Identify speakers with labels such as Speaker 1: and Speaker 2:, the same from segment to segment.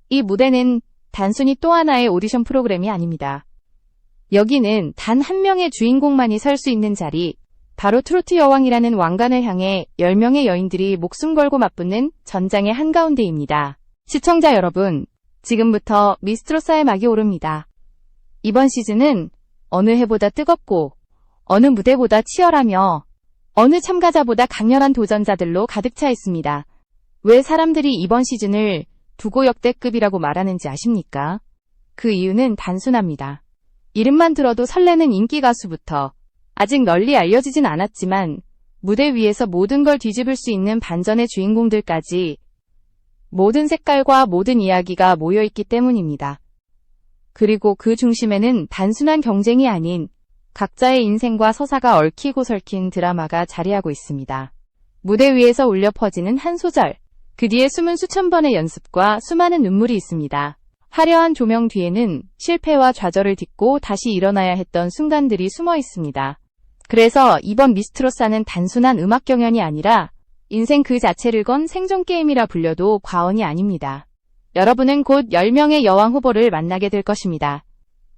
Speaker 1: 이 무대는 단순히 또 하나의 오디션 프로그램이 아닙니다. 여기는 단 한 명의 주인공만이 설 수 있는 자리, 바로 트로트 여왕이라는 왕관을 향해 10명의 여인들이 목숨 걸고 맞붙는 전장의 한가운데입니다. 시청자 여러분, 지금부터 미스트롯사의 막이 오릅니다. 이번 시즌은 어느 해보다 뜨겁고 어느 무대보다 치열하며 어느 참가자보다 강렬한 도전자들로 가득 차 있습니다. 왜 사람들이 이번 시즌을 두고 역대급이라고 말하는지 아십니까? 그 이유는 단순합니다. 이름만 들어도 설레는 인기 가수부터 아직 널리 알려지진 않았지만 무대 위에서 모든 걸 뒤집을 수 있는 반전의 주인공들까지 모든 색깔과 모든 이야기가 모여있기 때문입니다. 그리고 그 중심에는 단순한 경쟁이 아닌 각자의 인생과 서사가 얽히고 설킨 드라마가 자리하고 있습니다. 무대 위에서 울려 퍼지는 한 소절, 그 뒤에 숨은 수천 번의 연습과 수많은 눈물이 있습니다. 화려한 조명 뒤에는 실패와 좌절을 딛고 다시 일어나야 했던 순간들이 숨어 있습니다. 그래서 이번 미스트롯사는 단순한 음악 경연이 아니라 인생 그 자체를 건 생존 게임이라 불려도 과언이 아닙니다. 여러분은 곧 10명의 여왕 후보를 만나게 될 것입니다.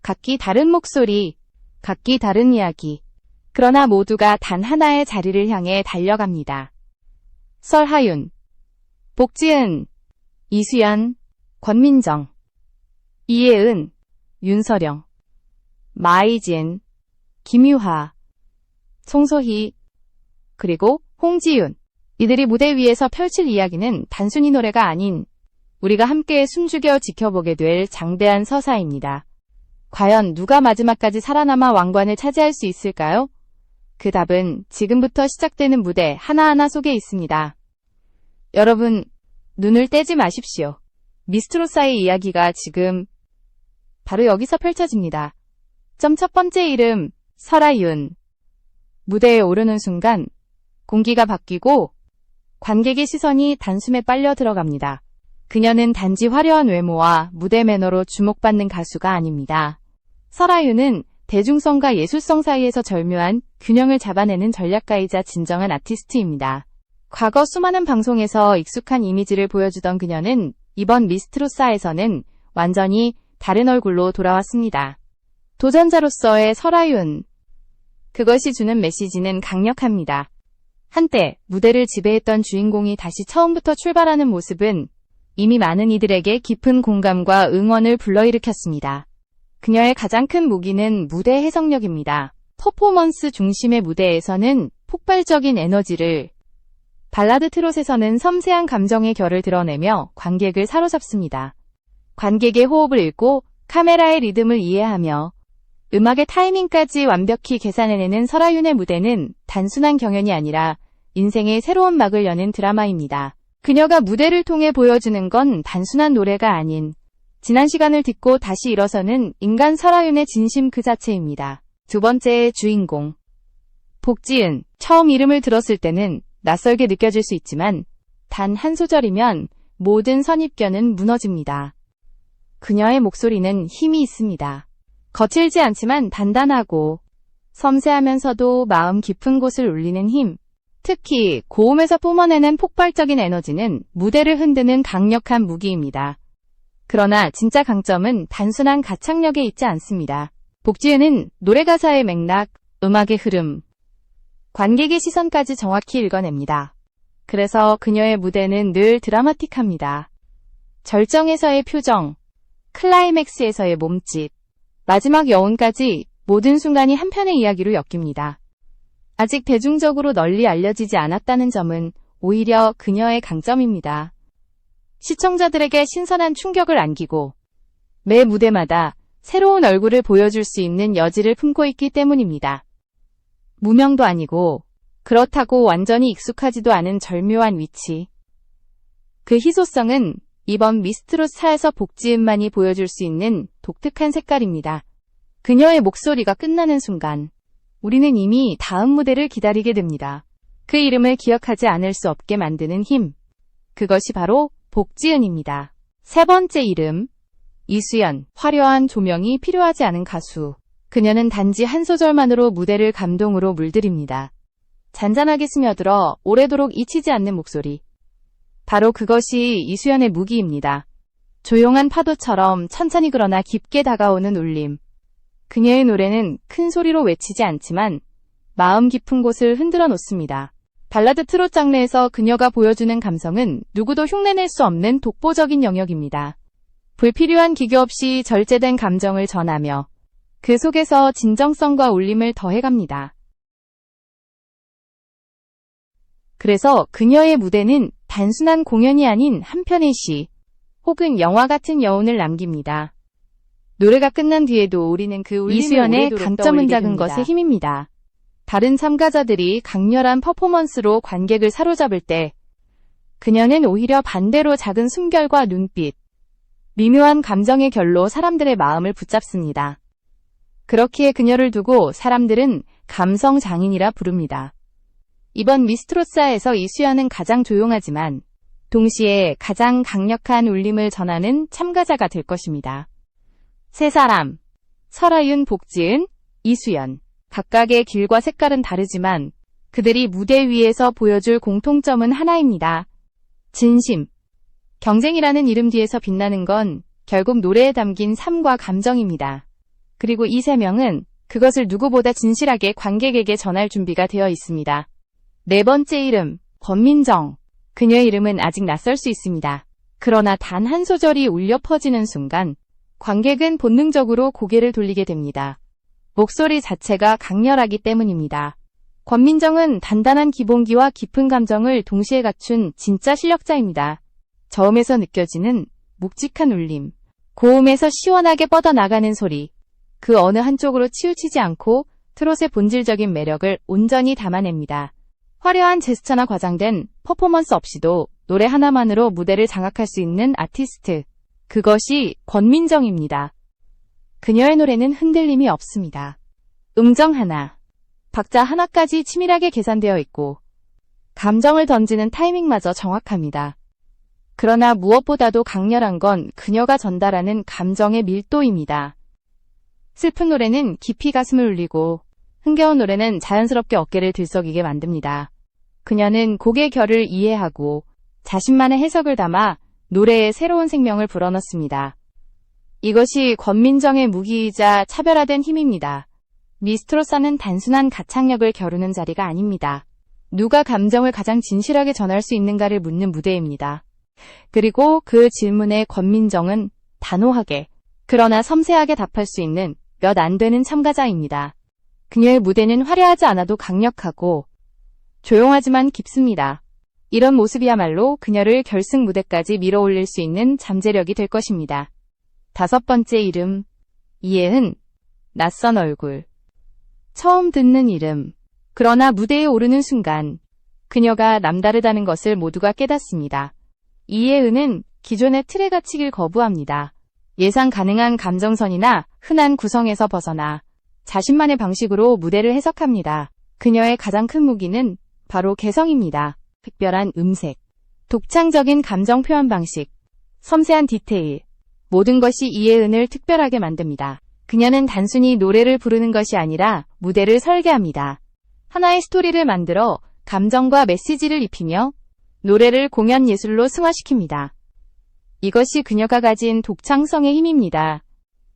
Speaker 1: 각기 다른 목소리, 각기 다른 이야기. 그러나 모두가 단 하나의 자리를 향해 달려갑니다. 설하윤, 복지은, 이수연, 권민정, 이혜은, 윤서령, 마이진, 김유하, 송소희, 그리고 홍지윤. 이들이 무대 위에서 펼칠 이야기는 단순히 노래가 아닌 우리가 함께 숨죽여 지켜보게 될 장대한 서사입니다. 과연 누가 마지막까지 살아남아 왕관을 차지할 수 있을까요? 그 답은 지금부터 시작되는 무대 하나하나 속에 있습니다. 여러분, 눈을 떼지 마십시오. 미스트롯사의 이야기가 지금 바로 여기서 펼쳐집니다. 첫 번째 이름, 설하윤. 무대에 오르는 순간 공기가 바뀌고 관객의 시선이 단숨에 빨려 들어갑니다. 그녀는 단지 화려한 외모와 무대 매너로 주목받는 가수가 아닙니다. 설하윤은 대중성과 예술성 사이에서 절묘한 균형을 잡아내는 전략가이자 진정한 아티스트입니다. 과거 수많은 방송에서 익숙한 이미지를 보여주던 그녀는 이번 미스트롯사에서는 완전히 다른 얼굴로 돌아왔습니다. 도전자로서의 설하윤. 그것이 주는 메시지는 강력합니다. 한때 무대를 지배했던 주인공이 다시 처음부터 출발하는 모습은 이미 많은 이들에게 깊은 공감과 응원을 불러일으켰습니다. 그녀의 가장 큰 무기는 무대 해석력입니다. 퍼포먼스 중심의 무대에서는 폭발적인 에너지를, 발라드 트롯에서는 섬세한 감정의 결을 드러내며 관객을 사로잡습니다. 관객의 호흡을 읽고 카메라의 리듬을 이해하며 음악의 타이밍까지 완벽히 계산해내는 설하윤의 무대는 단순한 경연이 아니라 인생의 새로운 막을 여는 드라마입니다. 그녀가 무대를 통해 보여주는 건 단순한 노래가 아닌 지난 시간을 딛고 다시 일어서는 인간 설하윤의 진심 그 자체입니다. 두 번째의 주인공, 복지은. 처음 이름을 들었을 때는 낯설게 느껴질 수 있지만 단 한 소절이면 모든 선입견은 무너집니다. 그녀의 목소리는 힘이 있습니다. 거칠지 않지만 단단하고 섬세하면서도 마음 깊은 곳을 울리는 힘. 특히 고음에서 뿜어내는 폭발적인 에너지는 무대를 흔드는 강력한 무기입니다. 그러나 진짜 강점은 단순한 가창력에 있지 않습니다. 복지은은 노래 가사의 맥락, 음악의 흐름, 관객의 시선까지 정확히 읽어냅니다. 그래서 그녀의 무대는 늘 드라마틱합니다. 절정에서의 표정, 클라이맥스에서의 몸짓, 마지막 여운까지 모든 순간이 한 편의 이야기로 엮입니다. 아직 대중적으로 널리 알려지지 않았다는 점은 오히려 그녀의 강점입니다. 시청자들에게 신선한 충격을 안기고 매 무대마다 새로운 얼굴을 보여줄 수 있는 여지를 품고 있기 때문입니다. 무명도 아니고 그렇다고 완전히 익숙하지도 않은 절묘한 위치. 그 희소성은 이번 미스트롯사에서 복지은만이 보여줄 수 있는 독특한 색깔입니다. 그녀의 목소리가 끝나는 순간 우리는 이미 다음 무대를 기다리게 됩니다. 그 이름을 기억하지 않을 수 없게 만드는 힘. 그것이 바로 복지은입니다. 세 번째 이름, 이수연. 화려한 조명이 필요하지 않은 가수. 그녀는 단지 한 소절만으로 무대를 감동으로 물들입니다. 잔잔하게 스며들어 오래도록 잊히지 않는 목소리. 바로 그것이 이수연의 무기입니다. 조용한 파도처럼 천천히 그러나 깊게 다가오는 울림. 그녀의 노래는 큰 소리로 외치지 않지만 마음 깊은 곳을 흔들어 놓습니다. 발라드 트롯 장르에서 그녀가 보여주는 감성은 누구도 흉내낼 수 없는 독보적인 영역입니다. 불필요한 기교 없이 절제된 감정을 전하며 그 속에서 진정성과 울림을 더해갑니다. 그래서 그녀의 무대는 단순한 공연이 아닌 한 편의 시 혹은 영화 같은 여운을 남깁니다. 노래가 끝난 뒤에도 우리는 그 울림을 이수연의 오래도록 강점은 떠올리게 작은 됩니다. 것의 힘입니다. 다른 참가자들이 강렬한 퍼포먼스로 관객을 사로잡을 때 그녀는 오히려 반대로 작은 숨결과 눈빛, 미묘한 감정의 결로 사람들의 마음을 붙잡습니다. 그렇기에 그녀를 두고 사람들은 감성 장인이라 부릅니다. 이번 미스트로사에서 이수연은 가장 조용하지만 동시에 가장 강력한 울림을 전하는 참가자가 될 것입니다. 세 사람, 설아윤, 복지은, 이수연. 각각의 길과 색깔은 다르지만 그들이 무대 위에서 보여줄 공통점은 하나입니다. 진심. 경쟁이라는 이름 뒤에서 빛나는 건 결국 노래에 담긴 삶과 감정입니다. 그리고 이 세 명은 그것을 누구보다 진실하게 관객에게 전할 준비가 되어 있습니다. 네 번째 이름, 권민정. 그녀의 이름은 아직 낯설 수 있습니다. 그러나 단 한 소절이 울려 퍼지는 순간 관객은 본능적으로 고개를 돌리게 됩니다. 목소리 자체가 강렬하기 때문입니다. 권민정은 단단한 기본기와 깊은 감정을 동시에 갖춘 진짜 실력자입니다. 저음에서 느껴지는 묵직한 울림, 고음에서 시원하게 뻗어나가는 소리, 그 어느 한쪽으로 치우치지 않고 트롯의 본질적인 매력을 온전히 담아냅니다. 화려한 제스처나 과장된 퍼포먼스 없이도 노래 하나만으로 무대를 장악할 수 있는 아티스트, 그것이 권민정입니다. 그녀의 노래는 흔들림이 없습니다. 음정 하나, 박자 하나까지 치밀하게 계산되어 있고 감정을 던지는 타이밍마저 정확합니다. 그러나 무엇보다도 강렬한 건 그녀가 전달하는 감정의 밀도입니다. 슬픈 노래는 깊이 가슴을 울리고 흥겨운 노래는 자연스럽게 어깨를 들썩이게 만듭니다. 그녀는 곡의 결을 이해하고 자신만의 해석을 담아 노래에 새로운 생명을 불어넣습니다. 이것이 권민정의 무기이자 차별화된 힘입니다. 미스트로사는 단순한 가창력을 겨루는 자리가 아닙니다. 누가 감정을 가장 진실하게 전할 수 있는가를 묻는 무대입니다. 그리고 그 질문에 권민정은 단호하게, 그러나 섬세하게 답할 수 있는 몇 안 되는 참가자입니다. 그녀의 무대는 화려하지 않아도 강력하고 조용하지만 깊습니다. 이런 모습이야말로 그녀를 결승 무대까지 밀어올릴 수 있는 잠재력이 될 것입니다. 다섯 번째 이름, 이혜은. 낯선 얼굴. 처음 듣는 이름. 그러나 무대에 오르는 순간 그녀가 남다르다는 것을 모두가 깨닫습니다. 이혜은은 기존의 틀에 갇히길 거부합니다. 예상 가능한 감정선이나 흔한 구성에서 벗어나 자신만의 방식으로 무대를 해석합니다. 그녀의 가장 큰 무기는 바로 개성입니다. 특별한 음색, 독창적인 감정 표현 방식, 섬세한 디테일, 모든 것이 이혜은을 특별하게 만듭니다. 그녀는 단순히 노래를 부르는 것이 아니라 무대를 설계합니다. 하나의 스토리를 만들어 감정과 메시지를 입히며 노래를 공연 예술로 승화시킵니다. 이것이 그녀가 가진 독창성의 힘입니다.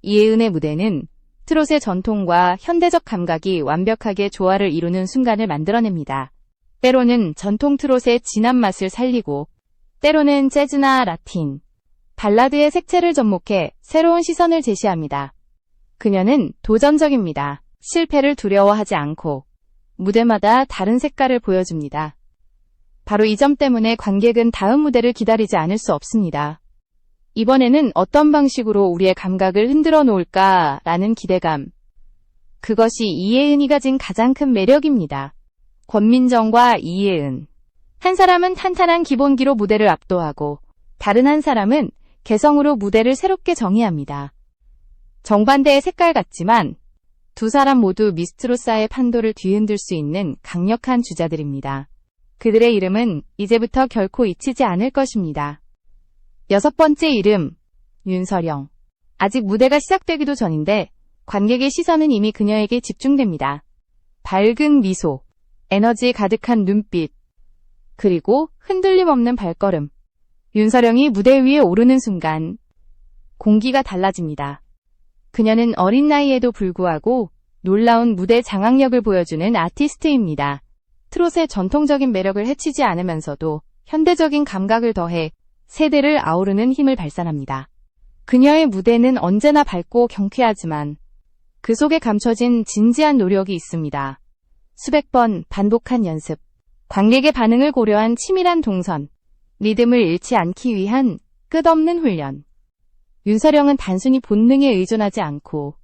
Speaker 1: 이혜은의 무대는 트롯의 전통과 현대적 감각이 완벽하게 조화를 이루는 순간을 만들어냅니다. 때로는 전통 트롯의 진한 맛을 살리고, 때로는 재즈나 라틴, 발라드의 색채를 접목해 새로운 시선을 제시합니다. 그녀는 도전적입니다. 실패를 두려워하지 않고 무대마다 다른 색깔을 보여줍니다. 바로 이 점 때문에 관객은 다음 무대를 기다리지 않을 수 없습니다. 이번에는 어떤 방식으로 우리의 감각을 흔들어 놓을까라는 기대감. 그것이 이혜은이 가진 가장 큰 매력입니다. 권민정과 이혜은. 한 사람은 탄탄한 기본기로 무대를 압도하고 다른 한 사람은 개성으로 무대를 새롭게 정의합니다. 정반대의 색깔 같지만 두 사람 모두 미스트로사의 판도를 뒤흔들 수 있는 강력한 주자들입니다. 그들의 이름은 이제부터 결코 잊히지 않을 것입니다. 여섯 번째 이름, 윤서령. 아직 무대가 시작되기도 전인데 관객의 시선은 이미 그녀에게 집중됩니다. 밝은 미소, 에너지 가득한 눈빛, 그리고 흔들림 없는 발걸음. 윤서령이 무대 위에 오르는 순간 공기가 달라집니다. 그녀는 어린 나이에도 불구하고 놀라운 무대 장악력을 보여주는 아티스트입니다. 트롯의 전통적인 매력을 해치지 않으면서도 현대적인 감각을 더해 세대를 아우르는 힘을 발산합니다. 그녀의 무대는 언제나 밝고 경쾌하지만 그 속에 감춰진 진지한 노력이 있습니다. 수백 번 반복한 연습, 관객의 반응을 고려한 치밀한 동선, 리듬을 잃지 않기 위한 끝없는 훈련. 윤서령은 단순히 본능에 의존하지 않고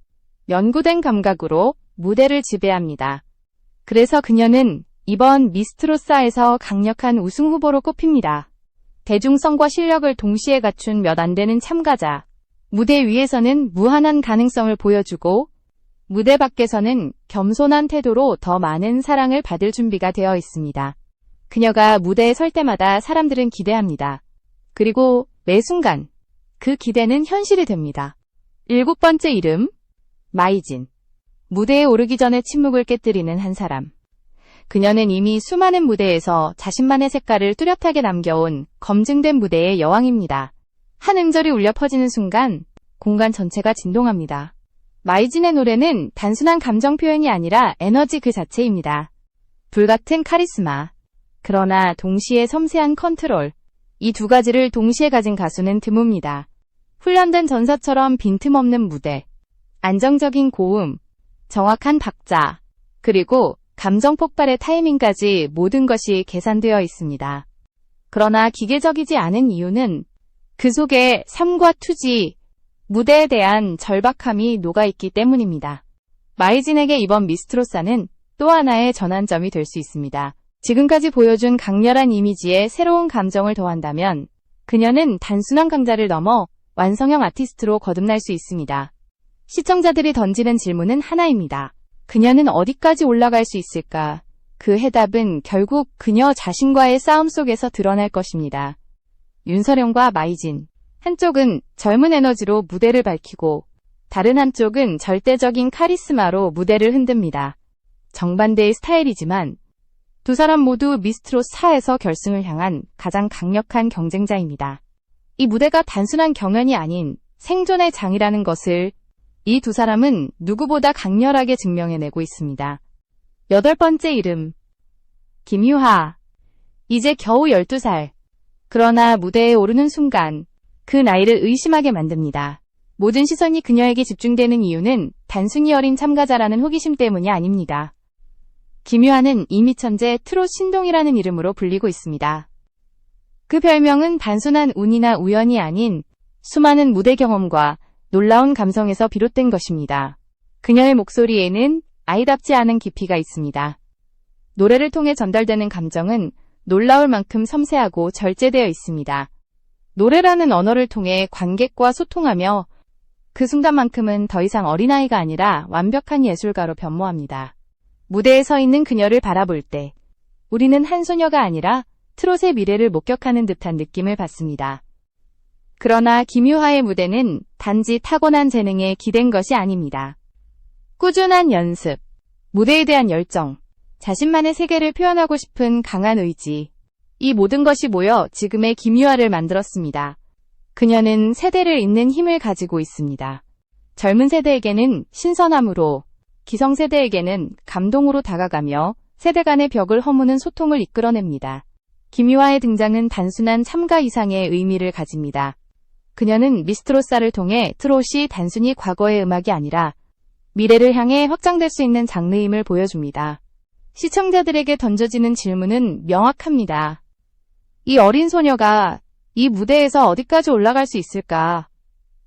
Speaker 1: 연구된 감각으로 무대를 지배합니다. 그래서 그녀는 이번 미스트롯사에서 강력한 우승 후보로 꼽힙니다. 대중성과 실력을 동시에 갖춘 몇 안 되는 참가자. 무대 위에서는 무한한 가능성을 보여주고 무대 밖에서는 겸손한 태도로 더 많은 사랑을 받을 준비가 되어 있습니다. 그녀가 무대에 설 때마다 사람들은 기대합니다. 그리고 매 순간 그 기대는 현실이 됩니다. 7번째 이름, 마이진. 무대에 오르기 전에 침묵을 깨뜨리는 한 사람. 그녀는 이미 수많은 무대에서 자신만의 색깔을 뚜렷하게 남겨온 검증된 무대의 여왕입니다. 한 음절이 울려 퍼지는 순간 공간 전체가 진동합니다. 마이진의 노래는 단순한 감정 표현이 아니라 에너지 그 자체입니다. 불같은 카리스마, 그러나 동시에 섬세한 컨트롤, 이 두 가지를 동시에 가진 가수는 드뭅니다. 훈련된 전사처럼 빈틈없는 무대, 안정적인 고음, 정확한 박자, 그리고 감정 폭발의 타이밍까지 모든 것이 계산되어 있습니다. 그러나 기계적이지 않은 이유는 그 속에 삶과 투지, 무대에 대한 절박함이 녹아있기 때문입니다. 마이진에게 이번 미스트롯사는 또 하나의 전환점이 될 수 있습니다. 지금까지 보여준 강렬한 이미지에 새로운 감정을 더한다면 그녀는 단순한 강자를 넘어 완성형 아티스트로 거듭날 수 있습니다. 시청자들이 던지는 질문은 하나입니다. 그녀는 어디까지 올라갈 수 있을까? 그 해답은 결국 그녀 자신과의 싸움 속에서 드러날 것입니다. 윤서령과 마이진. 한쪽은 젊은 에너지로 무대를 밝히고 다른 한쪽은 절대적인 카리스마로 무대를 흔듭니다. 정반대의 스타일이지만 두 사람 모두 미스트롯 4에서 결승을 향한 가장 강력한 경쟁자입니다. 이 무대가 단순한 경연이 아닌 생존의 장이라는 것을 이 두 사람은 누구보다 강렬하게 증명해내고 있습니다. 8번째 이름, 김유하. 이제 겨우 12살. 그러나 무대에 오르는 순간 그 나이를 의심하게 만듭니다. 모든 시선이 그녀에게 집중되는 이유는 단순히 어린 참가자라는 호기심 때문이 아닙니다. 김유하는 이미 천재 트롯 신동이라는 이름으로 불리고 있습니다. 그 별명은 단순한 운이나 우연이 아닌 수많은 무대 경험과 놀라운 감성에서 비롯된 것입니다. 그녀의 목소리에는 아이답지 않은 깊이가 있습니다. 노래를 통해 전달되는 감정은 놀라울 만큼 섬세하고 절제되어 있습니다. 노래라는 언어를 통해 관객과 소통하며 그 순간만큼은 더 이상 어린아이가 아니라 완벽한 예술가로 변모합니다. 무대에 서 있는 그녀를 바라볼 때 우리는 한 소녀가 아니라 트롯의 미래를 목격하는 듯한 느낌을 받습니다. 그러나 김유하의 무대는 단지 타고난 재능에 기댄 것이 아닙니다. 꾸준한 연습, 무대에 대한 열정, 자신만의 세계를 표현하고 싶은 강한 의지, 이 모든 것이 모여 지금의 김유하를 만들었습니다. 그녀는 세대를 잇는 힘을 가지고 있습니다. 젊은 세대에게는 신선함으로, 기성세대에게는 감동으로 다가가며 세대 간의 벽을 허무는 소통을 이끌어냅니다. 김유하의 등장은 단순한 참가 이상의 의미를 가집니다. 그녀는 미스트롯사를 통해 트롯이 단순히 과거의 음악이 아니라 미래를 향해 확장될 수 있는 장르임을 보여줍니다. 시청자들에게 던져지는 질문은 명확합니다. 이 어린 소녀가 이 무대에서 어디까지 올라갈 수 있을까?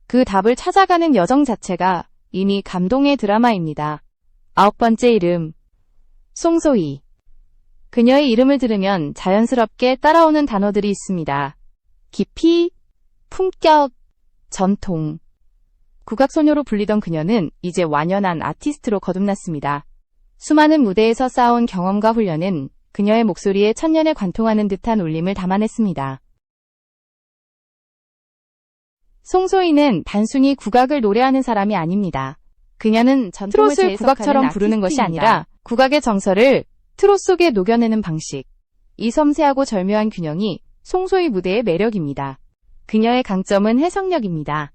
Speaker 1: 그 답을 찾아가는 여정 자체가 이미 감동의 드라마입니다. 9번째 이름, 송소희. 그녀의 이름을 들으면 자연스럽게 따라오는 단어들이 있습니다. 깊이, 품격, 전통. 국악소녀로 불리던 그녀는 이제 완연한 아티스트로 거듭났습니다. 수많은 무대에서 쌓아온 경험과 훈련은 그녀의 목소리에 천년에 관통하는 듯한 울림을 담아냈습니다. 송소희는 단순히 국악을 노래하는 사람이 아닙니다. 그녀는 트롯을 국악처럼 부르는 것이 아니라 국악의 정서를 트롯 속에 녹여내는 방식. 이 섬세하고 절묘한 균형이 송소희 무대의 매력입니다. 그녀의 강점은 해석력입니다.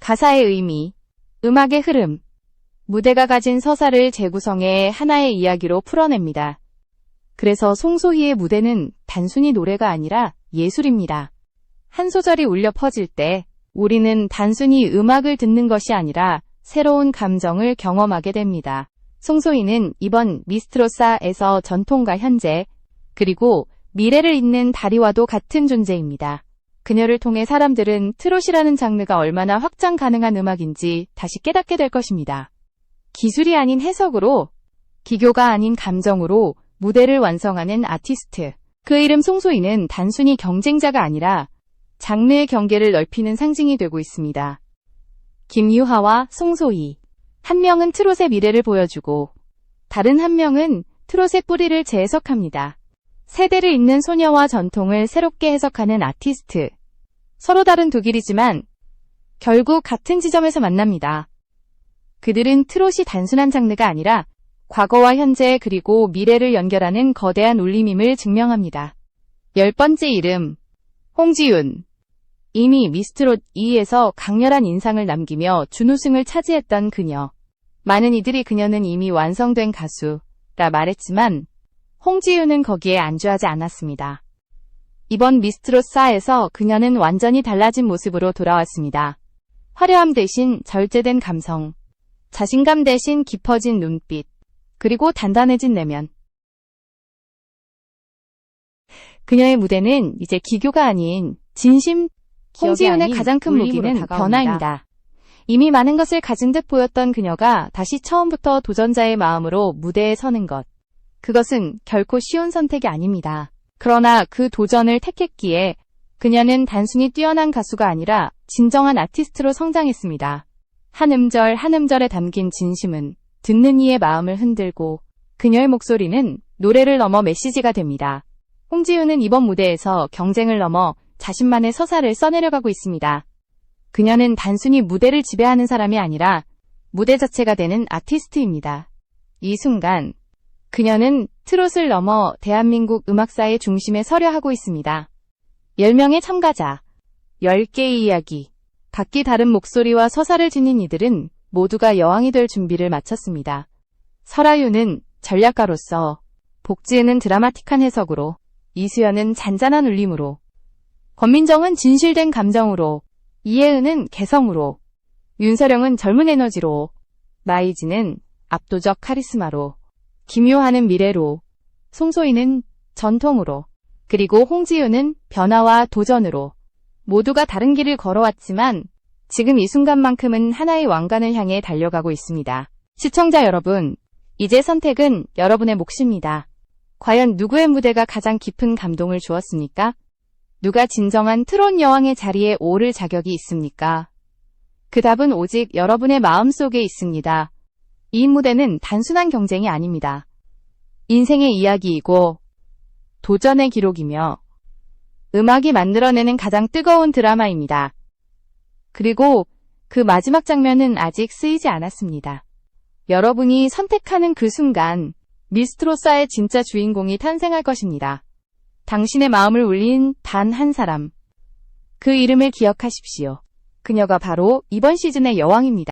Speaker 1: 가사의 의미, 음악의 흐름, 무대가 가진 서사를 재구성해 하나의 이야기로 풀어냅니다. 그래서 송소희의 무대는 단순히 노래가 아니라 예술입니다. 한 소절이 울려 퍼질 때 우리는 단순히 음악을 듣는 것이 아니라 새로운 감정을 경험하게 됩니다. 송소희는 이번 미스트로사에서 전통과 현재, 그리고 미래를 잇는 다리와도 같은 존재입니다. 그녀를 통해 사람들은 트롯이라는 장르가 얼마나 확장 가능한 음악인지 다시 깨닫게 될 것입니다. 기술이 아닌 해석으로, 기교가 아닌 감정으로 무대를 완성하는 아티스트. 그 이름 송소희는 단순히 경쟁자가 아니라 장르의 경계를 넓히는 상징이 되고 있습니다. 김유하와 송소희. 한 명은 트롯의 미래를 보여주고 다른 한 명은 트롯의 뿌리를 재해석합니다. 세대를 잇는 소녀와 전통을 새롭게 해석하는 아티스트. 서로 다른 두 길이지만 결국 같은 지점에서 만납니다. 그들은 트롯이 단순한 장르가 아니라 과거와 현재 그리고 미래를 연결하는 거대한 울림임을 증명합니다. 10번째 이름, 홍지윤. 이미 미스트롯 2에서 강렬한 인상을 남기며 준우승을 차지했던 그녀. 많은 이들이 그녀는 이미 완성된 가수라 말했지만 홍지윤은 거기에 안주하지 않았습니다. 이번 미스트롯 4에서 그녀는 완전히 달라진 모습으로 돌아왔습니다. 화려함 대신 절제된 감성, 자신감 대신 깊어진 눈빛, 그리고 단단해진 내면. 그녀의 무대는 이제 기교가 아닌 진심. 홍지윤의 가장 큰 무기는 변화입니다. 이미 많은 것을 가진 듯 보였던 그녀가 다시 처음부터 도전자의 마음으로 무대에 서는 것. 그것은 결코 쉬운 선택이 아닙니다. 그러나 그 도전을 택했기에 그녀는 단순히 뛰어난 가수가 아니라 진정한 아티스트로 성장했습니다. 한 음절 한 음절에 담긴 진심은 듣는 이의 마음을 흔들고 그녀의 목소리는 노래를 넘어 메시지가 됩니다. 홍지윤은 이번 무대에서 경쟁을 넘어 자신만의 서사를 써내려가고 있습니다. 그녀는 단순히 무대를 지배하는 사람이 아니라 무대 자체가 되는 아티스트입니다. 이 순간 그녀는 트롯을 넘어 대한민국 음악사의 중심에 서려 하고 있습니다. 10명의 참가자, 10개의 이야기, 각기 다른 목소리와 서사를 지닌 이들은 모두가 여왕이 될 준비를 마쳤습니다. 설아유는 전략가로서, 복지은은 드라마틱한 해석으로, 이수연은 잔잔한 울림으로, 권민정은 진실된 감정으로, 이혜은은 개성으로, 윤서령은 젊은 에너지로, 마이진은 압도적 카리스마로, 김요하는 미래로, 송소희는 전통으로, 그리고 홍지윤은 변화와 도전으로 모두가 다른 길을 걸어왔지만 지금 이 순간만큼은 하나의 왕관을 향해 달려가고 있습니다. 시청자 여러분, 이제 선택은 여러분의 몫입니다. 과연 누구의 무대가 가장 깊은 감동을 주었습니까? 누가 진정한 트롯 여왕의 자리에 오를 자격이 있습니까? 그 답은 오직 여러분의 마음속에 있습니다. 이 무대는 단순한 경쟁이 아닙니다. 인생의 이야기이고 도전의 기록이며 음악이 만들어내는 가장 뜨거운 드라마입니다. 그리고 그 마지막 장면은 아직 쓰이지 않았습니다. 여러분이 선택하는 그 순간 미스트로사의 진짜 주인공이 탄생할 것입니다. 당신의 마음을 울린 단 한 사람. 그 이름을 기억하십시오. 그녀가 바로 이번 시즌의 여왕입니다.